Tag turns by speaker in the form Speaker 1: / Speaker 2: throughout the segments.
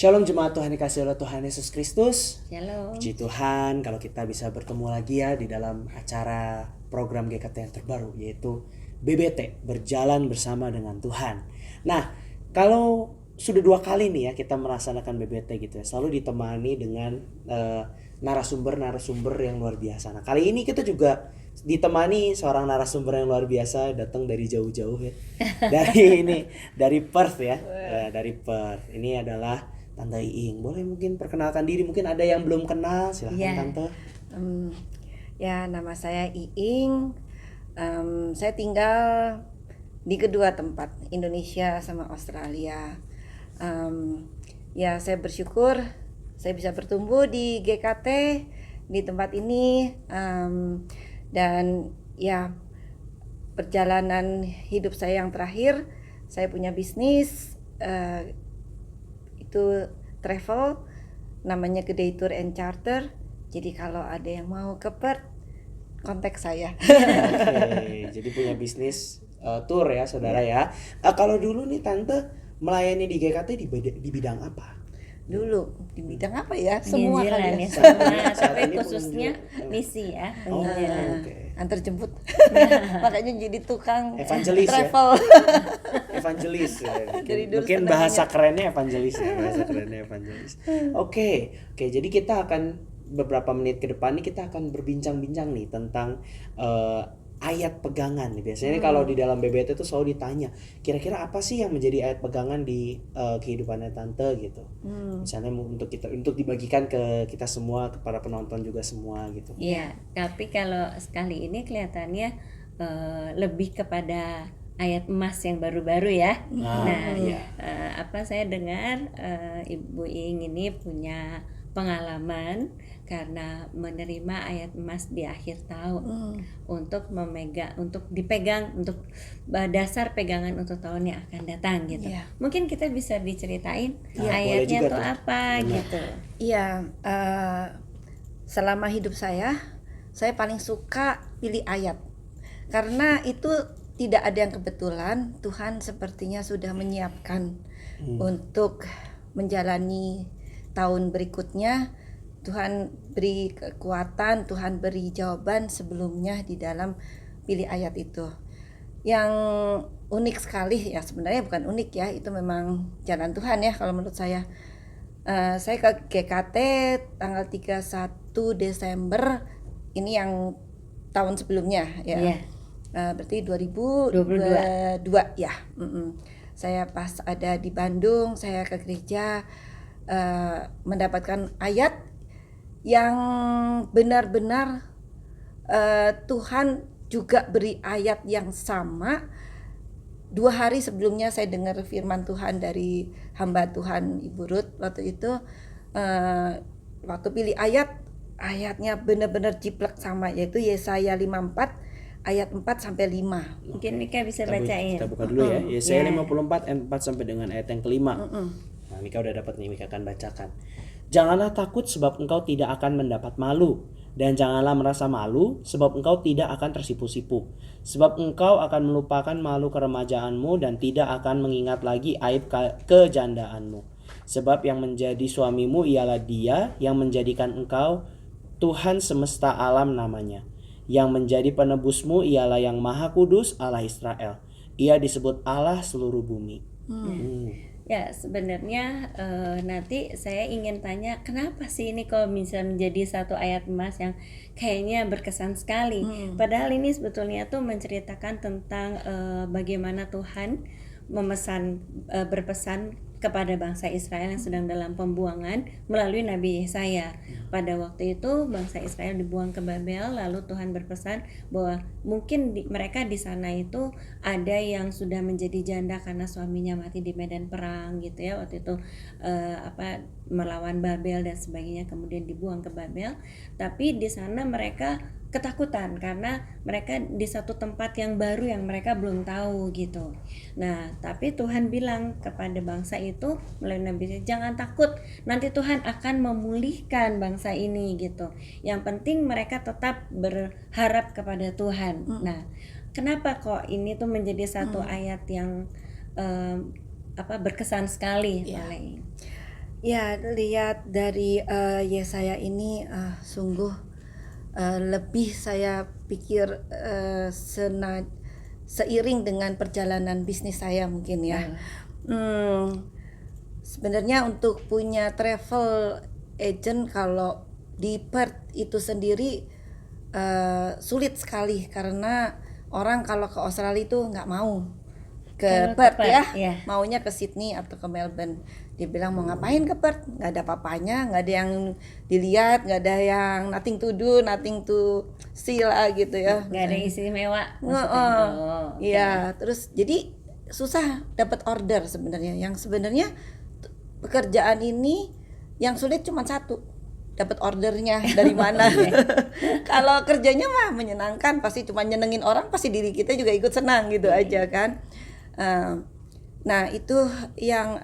Speaker 1: Shalom jemaat Tuhan dikasih oleh Tuhan Yesus Kristus.
Speaker 2: Shalom.
Speaker 1: Puji Tuhan kalau kita bisa bertemu lagi ya di dalam acara program GKT yang terbaru, yaitu BBT, Berjalan Bersama Dengan Tuhan. Nah, kalau sudah 2 kali nih ya kita melaksanakan BBT gitu ya, selalu ditemani dengan narasumber-narasumber yang luar biasa. Nah, kali ini kita juga ditemani seorang narasumber yang luar biasa, datang dari jauh-jauh ya. Dari Perth ya. Dari Perth. Ini adalah Tante Iing. Boleh mungkin perkenalkan diri, mungkin ada yang belum kenal, silahkan
Speaker 2: Ya.
Speaker 1: Tante.
Speaker 2: Ya, nama saya Iing. Saya tinggal di kedua tempat, Indonesia sama Australia. Ya, saya bersyukur saya bisa bertumbuh di GKT di tempat ini, dan ya perjalanan hidup saya yang terakhir, saya punya bisnis itu travel, namanya Kedai Tour and Charter. Jadi kalau ada yang mau ke Perth, kontak saya.
Speaker 1: Oke, jadi punya bisnis tour ya saudara ya. Kalau dulu nih Tante melayani di GKT di bidang apa?
Speaker 2: Dulu di bidang apa ya? Semua
Speaker 3: Penginjilan
Speaker 2: kali
Speaker 3: ya
Speaker 2: ya.
Speaker 3: semua,
Speaker 1: Saat
Speaker 3: tapi
Speaker 1: ini
Speaker 3: khususnya
Speaker 1: penginjilan.
Speaker 3: misi ya,
Speaker 1: Oh,
Speaker 3: penginjilan.
Speaker 1: oke.
Speaker 2: Antar jemput. Makanya jadi tukang
Speaker 1: Evangelis ya?
Speaker 2: travel.
Speaker 1: Evangelis ya.
Speaker 2: Dari dulu
Speaker 1: Mungkin
Speaker 2: senangnya.
Speaker 1: bahasa kerennya evangelis ya, bahasa kerennya evangelis. Oke, jadi kita akan beberapa menit ke depan nih kita akan berbincang-bincang nih tentang ayat pegangan nih. Biasanya kalau di dalam BBT itu selalu ditanya, kira-kira apa sih yang menjadi ayat pegangan di kehidupannya Tante gitu. Misalnya untuk dibagikan ke kita semua, kepada penonton juga semua gitu.
Speaker 3: Iya, tapi kalau sekali ini kelihatannya lebih kepada ayat emas yang baru-baru ya.
Speaker 1: Iya.
Speaker 3: Saya dengar Ibu Ing ini punya pengalaman karena menerima ayat emas di akhir tahun untuk dipegang untuk dasar pegangan untuk tahun yang akan datang gitu.
Speaker 2: Iya.
Speaker 3: Mungkin kita bisa diceritain
Speaker 1: Boleh
Speaker 3: ayatnya
Speaker 1: juga
Speaker 3: tuh
Speaker 1: tuh.
Speaker 3: apa gitu.
Speaker 2: Iya, selama hidup saya paling suka pilih ayat. Karena itu tidak ada yang kebetulan, Tuhan sepertinya sudah menyiapkan untuk menjalani tahun berikutnya. Tuhan beri kekuatan, Tuhan beri jawaban sebelumnya di dalam pilih ayat itu. Yang unik sekali ya, sebenarnya bukan unik ya, itu memang jalan Tuhan ya kalau menurut saya. Saya ke GKT tanggal 31 Desember, ini yang tahun sebelumnya ya.
Speaker 3: Iya.
Speaker 2: Berarti 2022 ya. Saya pas ada di Bandung, saya ke gereja mendapatkan ayat yang benar-benar Tuhan juga beri ayat yang sama. 2 hari sebelumnya saya dengar firman Tuhan dari hamba Tuhan Ibu Ruth waktu itu, waktu pilih ayatnya benar-benar jiplak sama, yaitu Yesaya 54 ayat 4 sampai 5.
Speaker 3: Mungkin Mika bisa
Speaker 1: Kita
Speaker 3: bacain.
Speaker 1: buka dulu ya. Yesaya
Speaker 3: Ya.
Speaker 1: 54 ayat 4 sampai dengan ayat yang kelima. Nah, Mika udah dapat nih, Mika akan bacakan. Janganlah takut sebab engkau tidak akan mendapat malu, dan janganlah merasa malu sebab engkau tidak akan tersipu-sipu. Sebab engkau akan melupakan malu keremajaanmu dan tidak akan mengingat lagi aib kejandaanmu. Sebab yang menjadi suamimu ialah Dia yang menjadikan engkau, Tuhan semesta alam namanya. Yang menjadi penebusmu ialah Yang Maha Kudus, Allah Israel. Ia disebut Allah seluruh bumi.
Speaker 3: Ya, sebenarnya nanti saya ingin tanya, kenapa sih ini kalau bisa menjadi satu ayat emas yang kayaknya berkesan sekali. Padahal ini sebetulnya tuh menceritakan tentang bagaimana Tuhan berpesan kepada bangsa Israel yang sedang dalam pembuangan melalui Nabi Yesaya. Pada waktu itu bangsa Israel dibuang ke Babel, lalu Tuhan berpesan bahwa mungkin mereka di sana itu ada yang sudah menjadi janda karena suaminya mati di medan perang gitu ya, waktu itu melawan Babel dan sebagainya, kemudian dibuang ke Babel. Tapi di sana mereka ketakutan karena mereka di satu tempat yang baru yang mereka belum tahu gitu. Nah, tapi Tuhan bilang kepada bangsa itu melalui Nabi, jangan takut, nanti Tuhan akan memulihkan bangsa ini gitu. Yang penting mereka tetap berharap kepada Tuhan. Nah, kenapa kok ini tuh menjadi satu ayat yang berkesan sekali oleh
Speaker 2: Ya, lihat dari Yesaya ini sungguh lebih saya pikir seiring dengan perjalanan bisnis saya mungkin ya. Sebenarnya untuk punya travel agent kalau di Perth itu sendiri sulit sekali karena orang kalau ke Australia itu nggak mau ke
Speaker 3: Kalau ke
Speaker 2: Perth
Speaker 3: Perth,
Speaker 2: ya,
Speaker 3: ya.
Speaker 2: maunya ke Sydney atau ke Melbourne. Dia bilang mau ngapain ke Perth, nggak ada apa-apanya, nggak ada yang dilihat, nggak ada yang nothing to do, nothing to see lah gitu ya.
Speaker 3: Nggak ada istimewa maksudnya.
Speaker 2: Heeh.
Speaker 3: Oh, oke.
Speaker 2: Iya, terus jadi susah dapat order sebenarnya. Yang sebenarnya pekerjaan ini yang sulit cuma satu, dapat ordernya dari mana. Kalau kerjanya mah menyenangkan, pasti cuma nyenengin orang, pasti diri kita juga ikut senang gitu aja kan. Nah itu yang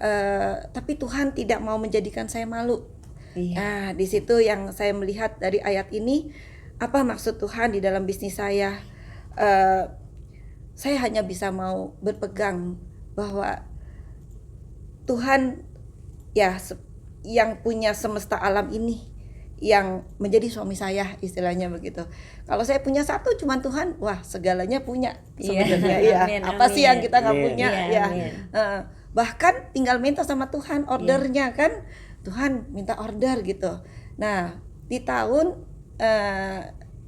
Speaker 2: tapi Tuhan tidak mau menjadikan saya malu.
Speaker 3: Iya.
Speaker 2: Nah di situ yang saya melihat dari ayat ini, apa maksud Tuhan di dalam bisnis saya. Saya hanya bisa mau berpegang bahwa Tuhan ya yang punya semesta alam ini, yang menjadi suami saya istilahnya begitu. Kalau saya punya satu cuman Tuhan, wah segalanya punya sebenarnya.
Speaker 3: Iya.
Speaker 2: Ya.
Speaker 3: Amin,
Speaker 2: Apa sih yang
Speaker 3: amin.
Speaker 2: kita nggak
Speaker 1: Amin.
Speaker 2: punya
Speaker 3: Iya,
Speaker 2: ya.
Speaker 3: amin.
Speaker 2: Bahkan tinggal minta sama Tuhan ordernya kan, Tuhan minta order gitu. Nah di tahun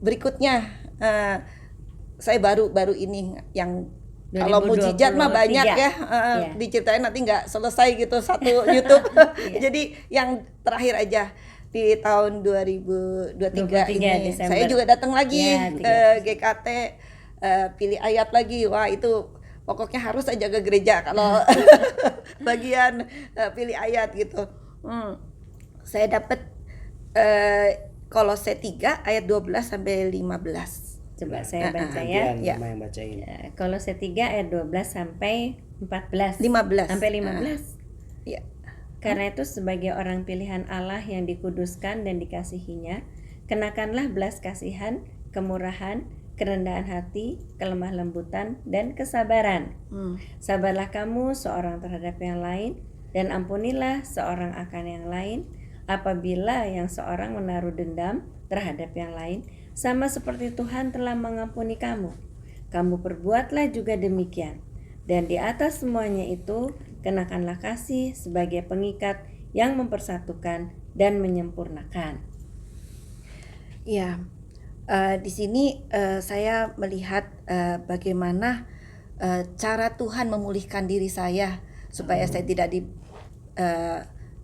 Speaker 2: berikutnya saya baru ini yang kalau
Speaker 3: 2023.
Speaker 2: mujizat mah banyak ya,
Speaker 3: Iya.
Speaker 2: diceritain nanti nggak selesai gitu satu YouTube. Jadi yang terakhir aja di tahun 2023 ini
Speaker 3: Desember.
Speaker 2: saya juga datang lagi
Speaker 3: Ya,
Speaker 2: ke GKT, pilih ayat lagi. Wah itu pokoknya harus aja ke gereja kalau bagian pilih ayat gitu. Saya dapat Kolose 3 ayat 12 sampai 15.
Speaker 3: Coba saya baca ya.
Speaker 1: Gantian
Speaker 2: Ya.
Speaker 1: Mama yang bacain.
Speaker 3: Kolose 3 ayat 12 sampai 14.
Speaker 2: 15.
Speaker 3: Sampai 15.
Speaker 2: Ya.
Speaker 3: Karena itu sebagai orang pilihan Allah yang dikuduskan dan dikasihinya, kenakanlah belas kasihan, kemurahan, kerendahan hati, kelemah lembutan, dan kesabaran. Sabarlah kamu seorang terhadap yang lain, dan ampunilah seorang akan yang lain, apabila yang seorang menaruh dendam terhadap yang lain, sama seperti Tuhan telah mengampuni kamu. Kamu perbuatlah juga demikian. Dan di atas semuanya itu, kenakanlah kasih sebagai pengikat yang mempersatukan dan menyempurnakan.
Speaker 2: Ya, di sini saya melihat bagaimana cara Tuhan memulihkan diri saya supaya saya tidak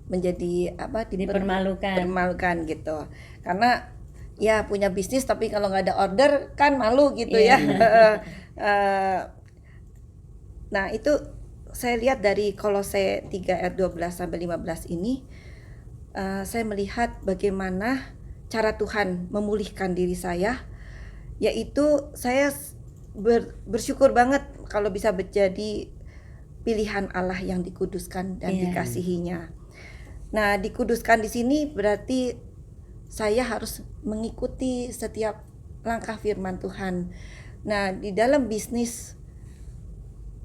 Speaker 2: menjadi dipermalukan gitu. Karena ya punya bisnis tapi kalau nggak ada order kan malu gitu ya. Nah itu saya lihat dari Kolose 3 ayat 12 sampai 15 ini, saya melihat bagaimana cara Tuhan memulihkan diri saya, yaitu saya bersyukur banget kalau bisa menjadi pilihan Allah yang dikuduskan dan dikasihinya. Nah, dikuduskan di sini berarti saya harus mengikuti setiap langkah firman Tuhan. Nah, di dalam bisnis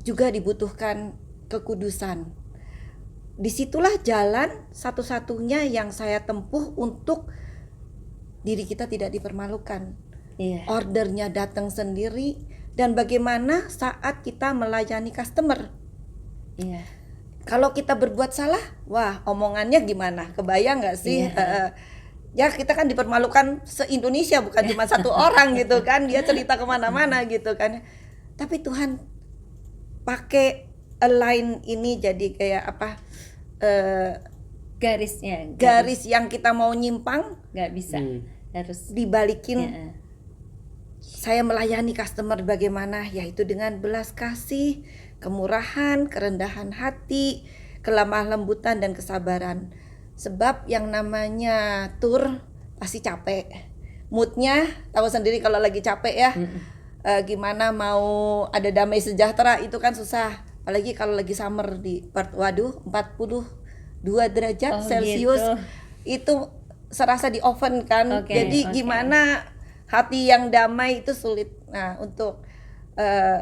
Speaker 2: juga dibutuhkan kekudusan. Disitulah jalan satu-satunya yang saya tempuh untuk diri kita tidak dipermalukan. Ordernya datang sendiri, dan bagaimana saat kita melayani customer. Kalau kita berbuat salah, wah omongannya gimana? Kebayang nggak sih? Ya kita kan dipermalukan se-Indonesia, bukan cuma satu orang gitu kan, dia cerita kemana-mana gitu kan. Tapi Tuhan pakai align ini jadi kayak apa, garis yang kita mau nyimpang
Speaker 3: nggak bisa, harus
Speaker 2: dibalikin. Saya melayani customer bagaimana, yaitu dengan belas kasih, kemurahan, kerendahan hati, kelemah lembutan, dan kesabaran. Sebab yang namanya tour pasti capek. Moodnya tahu sendiri kalau lagi capek ya. Gimana mau ada damai sejahtera itu kan susah. Apalagi kalau lagi summer di Perth, waduh 42 derajat Celcius gitu. Itu serasa di oven kan. Jadi gimana hati yang damai itu sulit. Nah untuk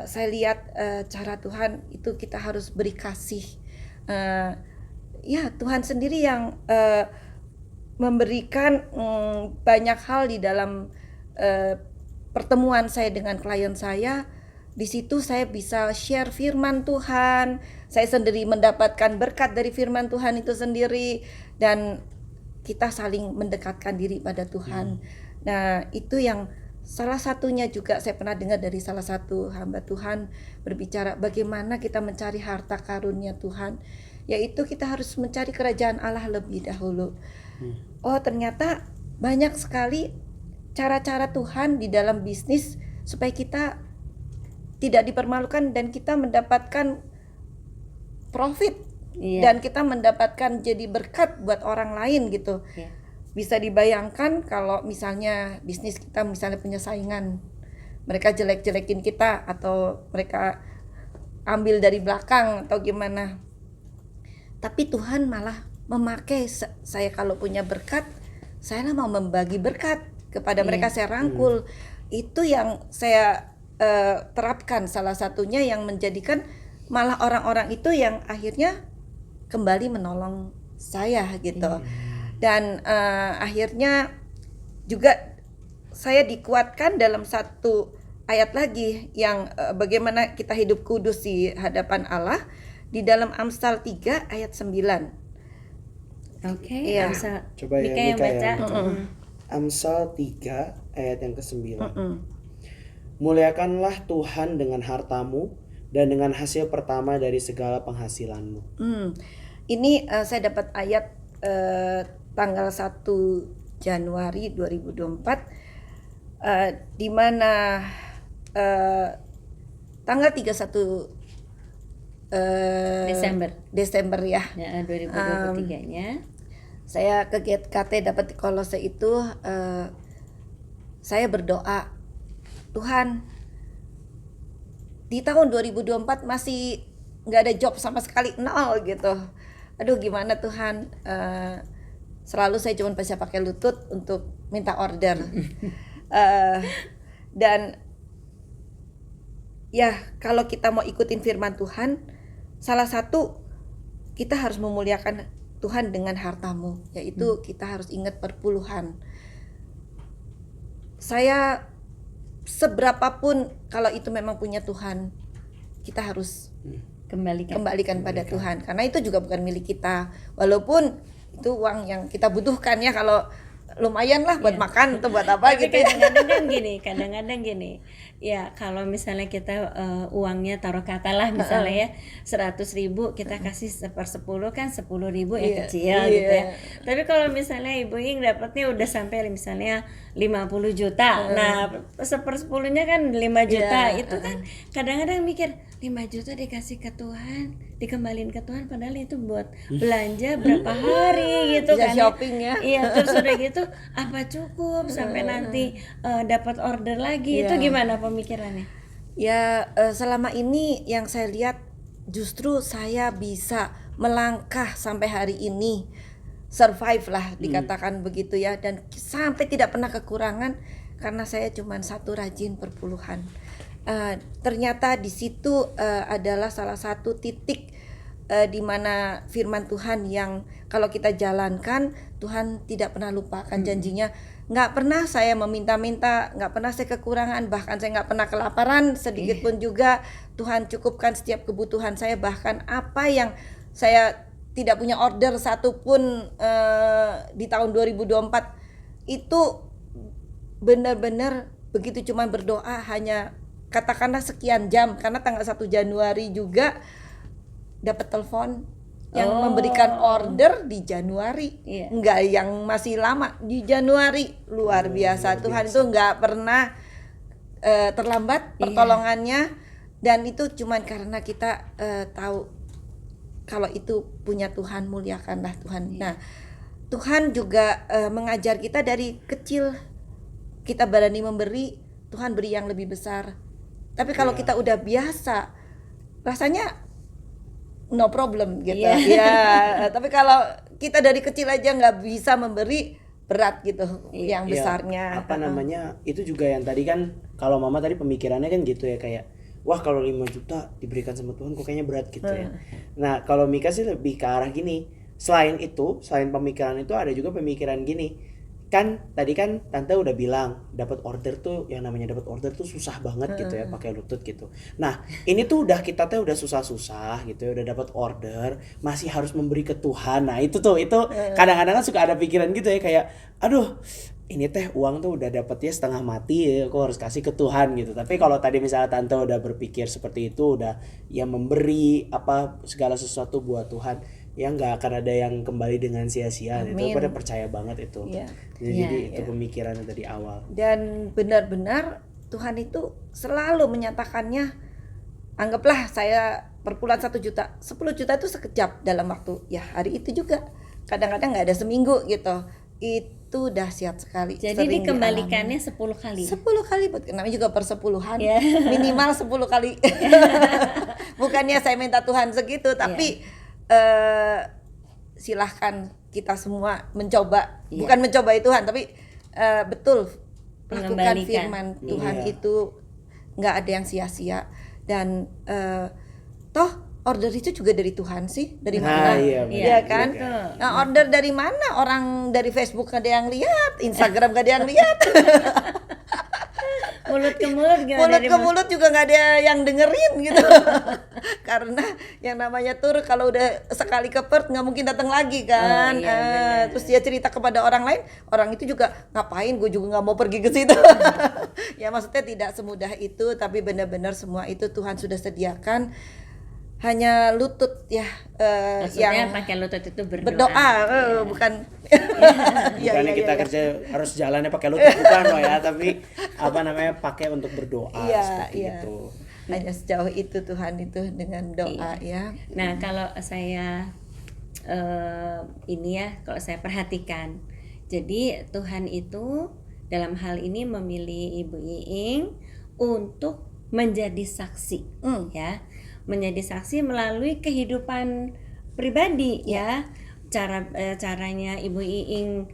Speaker 2: saya lihat cara Tuhan itu kita harus beri kasih. ya Tuhan sendiri yang memberikan banyak hal di dalam pertemuan saya dengan klien saya. Di situ saya bisa share firman Tuhan, saya sendiri mendapatkan berkat dari firman Tuhan itu sendiri, dan kita saling mendekatkan diri pada Tuhan. Nah, itu yang salah satunya juga saya pernah dengar dari salah satu hamba Tuhan berbicara bagaimana kita mencari harta karunia Tuhan, yaitu kita harus mencari kerajaan Allah lebih dahulu. Oh, ternyata banyak sekali cara-cara Tuhan di dalam bisnis supaya kita tidak dipermalukan dan kita mendapatkan profit.
Speaker 3: Iya.
Speaker 2: Dan kita mendapatkan jadi berkat buat orang lain gitu.
Speaker 3: Iya.
Speaker 2: Bisa dibayangkan kalau misalnya bisnis kita misalnya punya saingan, mereka jelek-jelekin kita atau mereka ambil dari belakang atau gimana. Tapi Tuhan malah memakai saya kalau punya berkat, saya lah mau membagi berkat kepada mereka, saya rangkul. Itu yang saya terapkan, salah satunya yang menjadikan malah orang-orang itu yang akhirnya kembali menolong saya gitu. Dan akhirnya juga saya dikuatkan dalam satu ayat lagi yang bagaimana kita hidup kudus di hadapan Allah di dalam Amsal 3 ayat 9.
Speaker 3: Oke,
Speaker 2: Iya.
Speaker 3: Amsal.
Speaker 1: Coba ya,
Speaker 3: Mika yang
Speaker 1: Mika
Speaker 3: baca.
Speaker 1: ya. Amsal 3 ayat yang ke-9. Muliakanlah Tuhan dengan hartamu dan dengan hasil pertama dari segala penghasilanmu.
Speaker 2: Ini saya dapat ayat tanggal 1 Januari 2024 di mana tanggal 31 Desember ya.
Speaker 3: Ya, 2023-nya.
Speaker 2: Saya ke GKT dapat di Kolose itu saya berdoa, Tuhan, di tahun 2024 masih nggak ada job sama sekali, nol gitu. Aduh gimana Tuhan, selalu saya cuma bisa pakai lutut untuk minta order. Dan ya kalau kita mau ikutin firman Tuhan, salah satu kita harus memuliakan Tuhan dengan hartamu, yaitu kita harus ingat perpuluhan. Saya seberapapun kalau itu memang punya Tuhan, kita harus kembalikan pada Tuhan, karena itu juga bukan milik kita, walaupun itu uang yang kita butuhkan ya, kalau lumayan lah buat makan atau buat apa
Speaker 3: Tapi
Speaker 2: gitu ya.
Speaker 3: kadang-kadang gini, ya kalau misalnya kita uangnya taruh kata lah misalnya ya 100.000 kita kasih 1/10 kan 10.000 ya
Speaker 2: Iya,
Speaker 3: kecil
Speaker 2: iya.
Speaker 3: gitu ya. Tapi kalau misalnya Ibu Ing dapatnya udah sampai misalnya 50 juta, nah 1/10-nya kan 5 juta, itu kan kadang-kadang mikir 5 juta dikasih ke Tuhan, dikembalin ke Tuhan, padahal itu buat belanja berapa hari gitu
Speaker 2: Bisa
Speaker 3: kan.
Speaker 2: shopping ya.
Speaker 3: Iya, terus udah gitu apa cukup sampai nanti dapat order lagi. Itu gimana pemikirannya?
Speaker 2: Ya selama ini yang saya lihat justru saya bisa melangkah sampai hari ini, survive lah dikatakan begitu ya, dan sampai tidak pernah kekurangan karena saya cuma satu rajin perpuluhan. Ternyata di situ adalah salah satu titik di mana firman Tuhan yang kalau kita jalankan, Tuhan tidak pernah lupakan janjinya. Nggak pernah saya meminta-minta, nggak pernah saya kekurangan, bahkan saya nggak pernah kelaparan sedikit pun juga. Tuhan cukupkan setiap kebutuhan saya, bahkan apa yang saya tidak punya order satupun di tahun 2024 itu benar-benar begitu, cuma berdoa hanya katakanlah sekian jam, karena tanggal 1 Januari juga dapat telepon yang memberikan order di Januari, enggak yang masih lama, di Januari. Luar biasa, Tuhan itu enggak pernah terlambat pertolongannya, dan itu cuman karena kita tahu kalau itu punya Tuhan, muliakanlah Tuhan. Nah, Tuhan juga mengajar kita dari kecil, kita berani memberi, Tuhan beri yang lebih besar. Tapi kalau kita udah biasa, rasanya no problem gitu. Ya, tapi kalau kita dari kecil aja nggak bisa memberi, berat gitu yang besarnya.
Speaker 1: Apa namanya, itu juga yang tadi kan, kalau mama tadi pemikirannya kan gitu ya, kayak wah kalau 5 juta diberikan sama Tuhan kok kayaknya berat gitu ya. Nah kalau Mika sih lebih ke arah gini, Selain itu, selain pemikiran itu ada juga pemikiran gini. Kan tadi kan tante udah bilang dapat order tuh, yang namanya dapat order tuh susah banget gitu ya, pakai lutut gitu. Nah ini tuh kita tuh udah susah-susah gitu ya, udah dapat order masih harus memberi ke Tuhan. Nah itu kadang-kadang kan suka ada pikiran gitu ya, kayak aduh ini teh uang tuh udah dapetnya setengah mati ya, aku harus kasih ke Tuhan gitu. Tapi kalau tadi misalnya tante udah berpikir seperti itu, udah ya memberi apa segala sesuatu buat Tuhan, ya nggak akan ada yang kembali dengan sia-sia. Itu pada percaya banget itu.
Speaker 2: Iya.
Speaker 1: Jadi itu pemikirannya dari awal.
Speaker 2: Dan benar-benar Tuhan itu selalu menyatakannya, anggaplah saya per bulan 1 juta, 10 juta itu sekejap dalam waktu ya hari itu juga, kadang-kadang nggak ada seminggu gitu. Itu dahsyat sekali.
Speaker 3: Jadi dikembalikannya 10 kali.
Speaker 2: 10 kali, namanya juga persepuluhan. Minimal 10 kali. Bukannya saya minta Tuhan segitu, tapi silahkan kita semua mencoba, bukan mencoba Tuhan, tapi betul lakukan firman Tuhan itu nggak ada yang sia-sia. Dan toh order itu juga dari Tuhan sih, dari mana? Iya kan? Nah, order dari mana? Orang dari Facebook gak ada yang lihat, Instagram gak ada yang lihat.
Speaker 3: Mulut ke mulut gimana?
Speaker 2: Mulut ke mulut juga nggak ada yang dengerin gitu. Karena yang namanya tur kalau udah sekali ke Perth nggak mungkin datang lagi kan. Terus dia cerita kepada orang lain, orang itu juga ngapain, gue juga nggak mau pergi ke situ. Ya maksudnya tidak semudah itu, tapi benar-benar semua itu Tuhan sudah sediakan. Hanya lutut ya,
Speaker 3: maksudnya
Speaker 2: yang
Speaker 3: pakai lutut itu
Speaker 2: berdoa, bukan
Speaker 1: bukannya kita kerja harus jalannya pakai lutut, bukan loh ya, tapi apa namanya pakai untuk berdoa seperti itu.
Speaker 2: Hanya sejauh itu Tuhan itu dengan doa ya.
Speaker 3: Nah kalau saya ini ya, kalau saya perhatikan, jadi Tuhan itu dalam hal ini memilih Ibu Iing untuk menjadi saksi, ya, menjadi saksi melalui kehidupan pribadi ya. Caranya Ibu Iing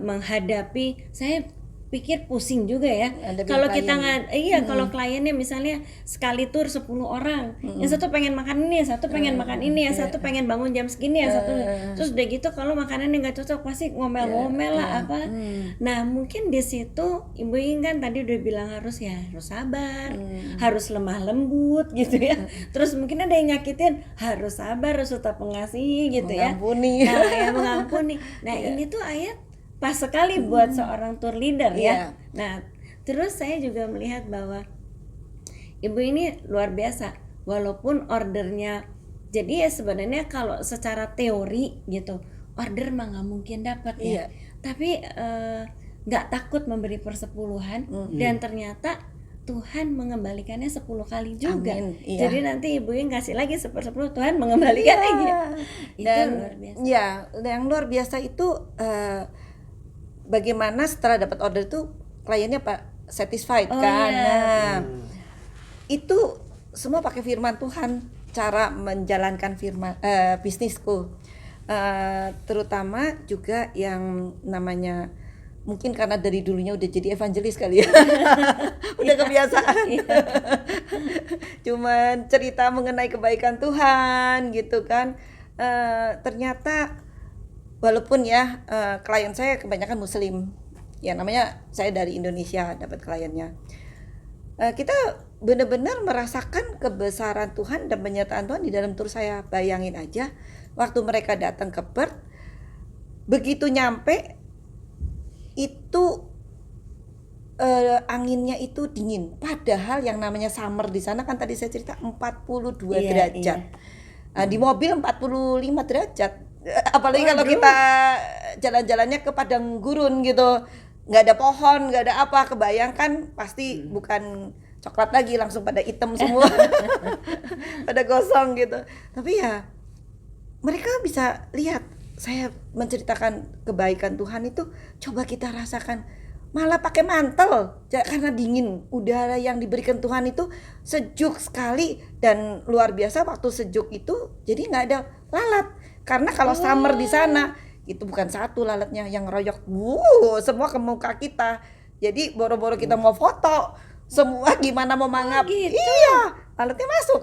Speaker 3: menghadapi, saya pikir pusing juga ya. Kalau kita nggak, kalau kliennya misalnya sekali tur 10 orang, yang satu pengen makan ini, yang satu pengen makan ini, yang satu pengen bangun jam segini, yang satu, terus udah gitu kalau makanannya nggak cocok pasti ngomel-ngomel lah apa. Nah mungkin di situ Ibu Iing kan tadi udah bilang harus sabar, harus lemah lembut gitu ya. Terus mungkin ada yang nyakitin, harus sabar, harus tetap mengasihi gitu
Speaker 2: mengampuni.
Speaker 3: ya. Nah ya mengampuni. Nah ini tuh ayat pas sekali buat seorang tour leader ya. Nah, terus saya juga melihat bahwa Ibu ini luar biasa, walaupun ordernya, jadi ya sebenarnya kalau secara teori gitu, order mah nggak mungkin dapat ya. Tapi nggak takut memberi persepuluhan, dan ternyata Tuhan mengembalikannya 10 kali juga. Amin, jadi nanti Ibu yang kasih lagi 10, Tuhan mengembalikan lagi.
Speaker 2: Dan itu luar biasa. Ya, yang luar biasa itu bagaimana setelah dapat order itu kliennya satisfied kan. Nah, itu semua pakai firman Tuhan, cara menjalankan firman bisnisku. Terutama juga yang namanya, mungkin karena dari dulunya udah jadi evangelis kali ya. Udah kebiasaan. Cuman cerita mengenai kebaikan Tuhan gitu kan. Ternyata walaupun ya klien saya kebanyakan muslim, ya namanya saya dari Indonesia dapat kliennya, kita benar-benar merasakan kebesaran Tuhan dan penyertaan Tuhan di dalam tur saya. Bayangin aja waktu mereka datang ke Perth, begitu nyampe itu anginnya itu dingin, padahal yang namanya summer di sana kan tadi saya cerita 42 derajat. Di mobil 45 derajat. Apalagi kalau kita jalan-jalannya ke padang gurun gitu, nggak ada pohon, nggak ada apa, kebayangkan pasti bukan coklat lagi, langsung pada hitam semua. Pada gosong gitu. Tapi ya mereka bisa lihat saya menceritakan kebaikan Tuhan itu, coba kita rasakan, malah pakai mantel karena dingin. Udara yang diberikan Tuhan itu sejuk sekali, dan luar biasa waktu sejuk itu jadi nggak ada lalat. Karena kalau summer di sana itu bukan satu lalatnya yang ngeroyok, semua ke muka kita. Jadi boro-boro kita mau foto, semua gimana mau mangap,
Speaker 3: gitu.
Speaker 2: Iya, lalatnya masuk.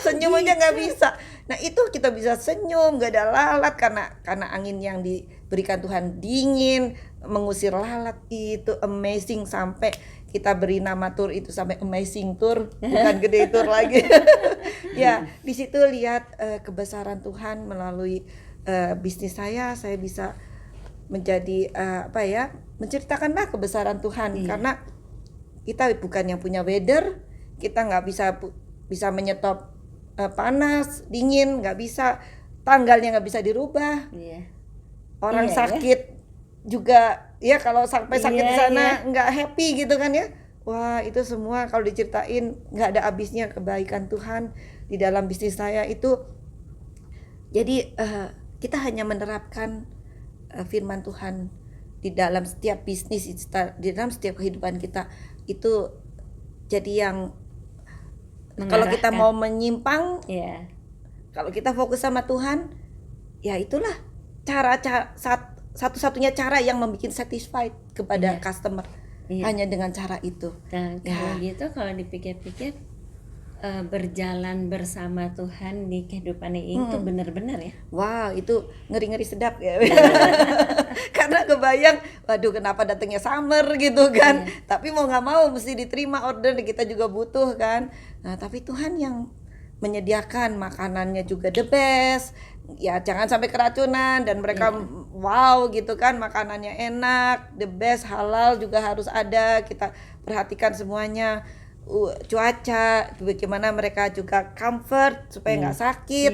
Speaker 2: Senyum aja nggak bisa. Nah itu kita bisa senyum, gak ada lalat karena angin yang diberikan Tuhan dingin, mengusir lalat. Itu amazing, sampai kita beri nama tour itu sampai amazing tour, bukan gede tour lagi. Ya di situ lihat kebesaran Tuhan melalui bisnis saya bisa menjadi menceritakanlah kebesaran Tuhan. Karena kita bukan yang punya weather, kita nggak bisa menyetop panas, dingin, nggak bisa, tanggalnya nggak bisa dirubah. Orang sakit juga ya, kalau sampai sakit di sana nggak happy gitu kan ya. Wah itu semua kalau diceritain nggak ada habisnya kebaikan Tuhan di dalam bisnis saya itu. Jadi kita hanya menerapkan firman Tuhan di dalam setiap bisnis, di dalam setiap kehidupan kita itu. Jadi yang kalau kita mau menyimpang, kalau kita fokus sama Tuhan, ya itulah satu-satunya cara yang membuat satisfied kepada customer. Hanya dengan cara itu.
Speaker 3: Dan kalau gitu, kalau dipikir-pikir berjalan bersama Tuhan di kehidupan ini itu benar-benar ya.
Speaker 2: Wow, itu ngeri-ngeri sedap ya. Karena kebayang, waduh kenapa datangnya summer gitu kan. Tapi mau nggak mau mesti diterima order, kita juga butuh kan. Nah tapi Tuhan yang menyediakan makanannya juga the best. Ya jangan sampai keracunan, dan mereka wow gitu kan, makanannya enak, the best, halal juga harus ada. Kita perhatikan semuanya. Cuaca, bagaimana mereka juga comfort supaya nggak sakit.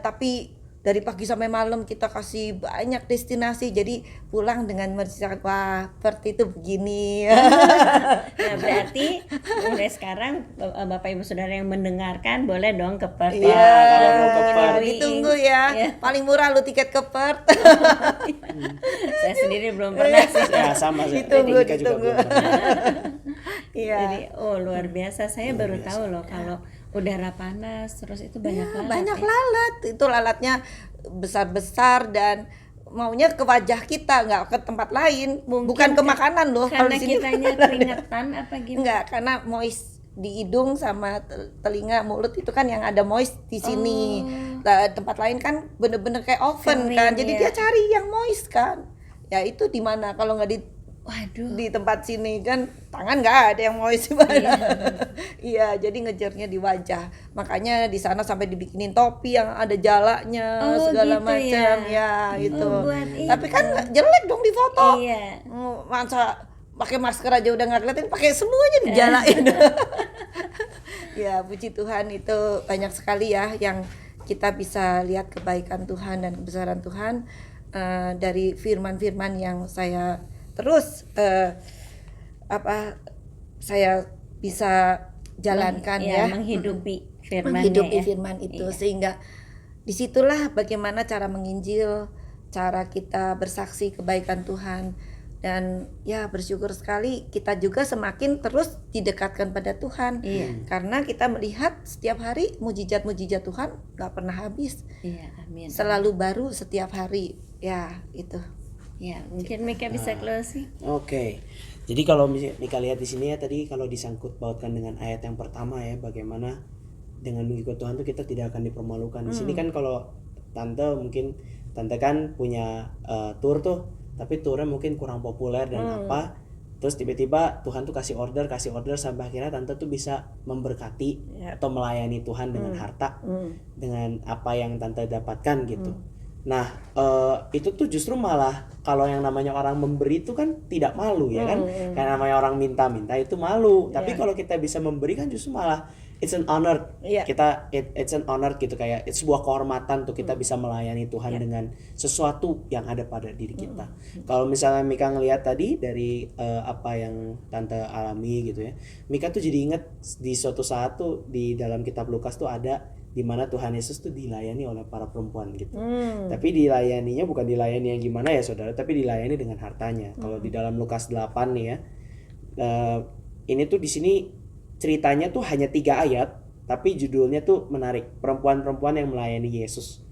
Speaker 2: Tapi dari pagi sampai malam kita kasih banyak destinasi, jadi pulang dengan merasakan wah Perth itu begini.
Speaker 3: Nah berarti mulai sekarang Bapak Ibu Saudara yang mendengarkan boleh dong ke Perth.
Speaker 1: Kalau mau ke Perth
Speaker 2: ditunggu ya. Paling murah lu tiket ke Perth.
Speaker 3: Saya sendiri belum pernah sih.
Speaker 1: Ya sama sih.
Speaker 2: Ditunggu.
Speaker 3: Jadi luar biasa, saya baru tahu loh kalau udara panas terus itu banyak lalat.
Speaker 2: Banyak lalat, itu lalatnya besar-besar dan maunya ke wajah kita, nggak ke tempat lain. Bukan ke makanan loh.
Speaker 3: Karena
Speaker 2: kalau di sini
Speaker 3: kitanya keringetan apa gimana?
Speaker 2: Enggak, karena moist di hidung sama telinga, mulut itu kan yang ada moist di sini. Tempat lain kan bener-bener kayak oven kan, jadi dia cari yang moist kan. Ya itu di mana kalau nggak di tempat sini kan, tangan nggak ada yang moist mana. Iya, jadi ngejarnya di wajah. Makanya di sana sampai dibikinin topi yang ada jalanya segala
Speaker 3: gitu
Speaker 2: macam ya itu.
Speaker 3: Buat
Speaker 2: Tapi kan jelek dong di foto.
Speaker 3: Iya.
Speaker 2: Masa pakai masker aja udah nggak kelihatan, pakai semuanya dijalain. Ya puji Tuhan, itu banyak sekali ya yang kita bisa lihat kebaikan Tuhan dan kebesaran Tuhan dari firman-firman yang saya terus saya bisa jalankan
Speaker 3: menghidupi firman
Speaker 2: itu. Sehingga disitulah bagaimana cara menginjil, cara kita bersaksi kebaikan Tuhan. Dan ya bersyukur sekali kita juga semakin terus didekatkan pada Tuhan. Karena kita melihat setiap hari mujizat-mujizat Tuhan gak pernah habis.
Speaker 3: Amin.
Speaker 2: Selalu baru setiap hari. Ya itu.
Speaker 3: Ya, mungkin Mika bisa closing.
Speaker 1: Oke. Jadi kalau Mika lihat di sini ya, tadi kalau disangkut pautkan dengan ayat yang pertama ya, bagaimana dengan mengikut Tuhan tuh kita tidak akan dipermalukan. Di sini kan kalau tante kan punya tour tuh, tapi turnya mungkin kurang populer dan terus tiba-tiba Tuhan tuh kasih order sampai akhirnya tante tuh bisa memberkati atau melayani Tuhan dengan harta, dengan apa yang tante dapatkan gitu. Nah itu tuh justru malah kalau yang namanya orang memberi itu kan tidak malu ya kan, karena namanya orang minta-minta itu malu. Tapi kalau kita bisa memberi kan justru malah it's an honor. It's an honor gitu, kayak it's sebuah kehormatan tuh kita bisa melayani Tuhan dengan sesuatu yang ada pada diri kita. Kalau misalnya Mika ngelihat tadi dari apa yang tante alami gitu ya, Mika tuh jadi inget di suatu saat tuh di dalam kitab Lukas tuh ada di mana Tuhan Yesus tuh dilayani oleh para perempuan gitu. Tapi dilayaninya bukan dilayani yang gimana ya saudara, tapi dilayani dengan hartanya. Kalau di dalam Lukas 8 nih ya, ini tuh di sini ceritanya tuh hanya 3 ayat, tapi judulnya tuh menarik, perempuan-perempuan yang melayani Yesus.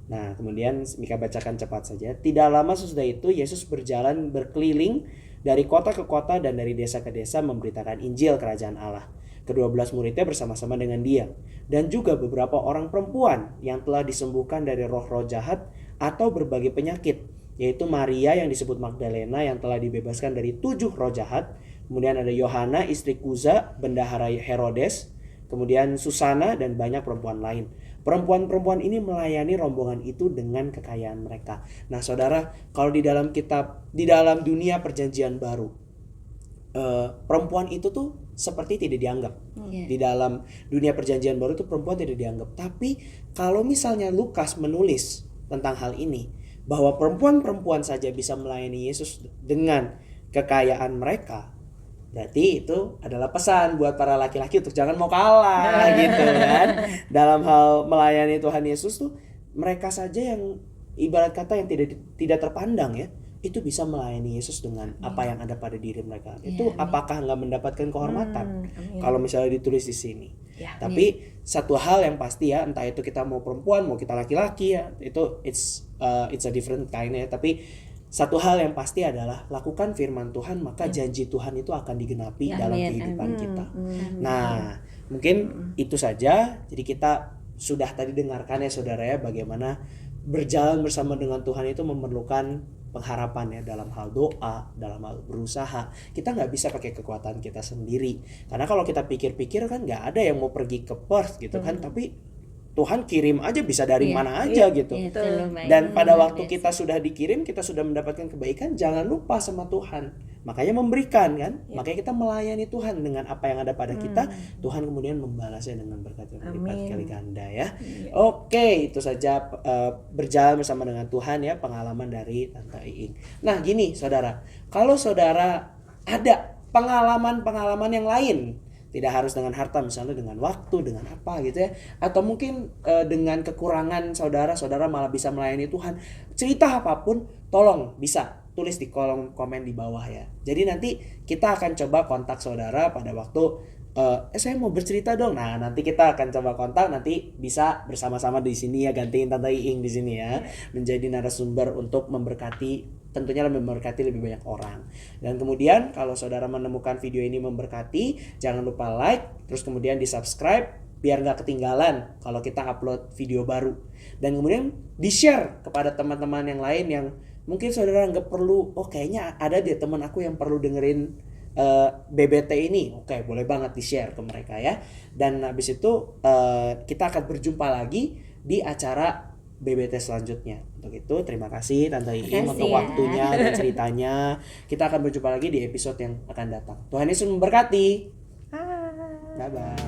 Speaker 1: Nah kemudian Mika bacakan cepat saja. Tidak lama sesudah itu Yesus berjalan berkeliling dari kota ke kota dan dari desa ke desa memberitakan Injil kerajaan Allah. Kedua-belas muridnya bersama-sama dengan dia. Dan juga beberapa orang perempuan yang telah disembuhkan dari roh-roh jahat atau berbagai penyakit. Yaitu Maria yang disebut Magdalena yang telah dibebaskan dari 7 roh jahat. Kemudian ada Yohana istri Kuza, bendahara Herodes. Kemudian Susana dan banyak perempuan lain. Perempuan-perempuan ini melayani rombongan itu dengan kekayaan mereka. Nah saudara, kalau di dalam kitab, di dalam dunia perjanjian baru, perempuan itu tuh seperti tidak dianggap. Di dalam dunia perjanjian baru itu perempuan tidak dianggap. Tapi kalau misalnya Lukas menulis tentang hal ini, bahwa perempuan-perempuan saja bisa melayani Yesus dengan kekayaan mereka, berarti itu adalah pesan buat para laki-laki untuk jangan mau kalah gitu kan. Dalam hal melayani Tuhan Yesus tuh, mereka saja yang ibarat kata yang tidak terpandang ya, itu bisa melayani Yesus dengan apa yang ada pada diri mereka. Itu apakah nggak mendapatkan kehormatan? Kalau misalnya ditulis di sini. Tapi satu hal yang pasti ya, entah itu kita mau perempuan, mau kita laki-laki ya, itu it's a different kind ya. Tapi satu hal yang pasti adalah lakukan firman Tuhan, maka janji Tuhan itu akan digenapi dalam kehidupan kita. Nah, mungkin itu saja. Jadi kita sudah tadi dengarkan ya saudara ya, bagaimana berjalan bersama dengan Tuhan itu memerlukan pengharapan ya, dalam hal doa, dalam hal berusaha. Kita nggak bisa pakai kekuatan kita sendiri, karena kalau kita pikir-pikir kan nggak ada yang mau pergi ke Perth gitu kan, tapi Tuhan kirim aja bisa dari mana aja gitu. Dan pada waktu kita sudah dikirim, kita sudah mendapatkan kebaikan, jangan lupa sama Tuhan. Makanya memberikan kan. Makanya kita melayani Tuhan dengan apa yang ada pada kita. Tuhan kemudian membalasnya dengan berkat yang berlipat kali ganda ya. Oke, itu saja berjalan bersama dengan Tuhan ya, pengalaman dari Tante Iing. Nah gini saudara, kalau saudara ada pengalaman-pengalaman yang lain, tidak harus dengan harta, misalnya dengan waktu, dengan apa gitu ya, atau mungkin dengan kekurangan saudara malah bisa melayani Tuhan, cerita apapun tolong bisa tulis di kolom komen di bawah ya. Jadi nanti kita akan coba kontak saudara pada waktu saya mau bercerita dong. Nah nanti kita akan coba kontak, nanti bisa bersama-sama di sini ya, gantiin Tante Iing di sini ya, menjadi narasumber untuk memberkati, tentunya memberkati lebih banyak orang. Dan kemudian kalau saudara menemukan video ini memberkati, jangan lupa like, terus kemudian di subscribe biar gak ketinggalan kalau kita upload video baru. Dan kemudian di share kepada teman-teman yang lain yang mungkin saudara nggak perlu, oh kayaknya ada deh teman aku yang perlu dengerin BBT ini. Oke, boleh banget di share ke mereka ya. Dan habis itu kita akan berjumpa lagi di acara BBT selanjutnya. Untuk itu terima kasih Tante Iing untuk waktunya dan ceritanya. Kita akan berjumpa lagi di episode yang akan datang. Tuhan Yesus memberkati. Bye bye.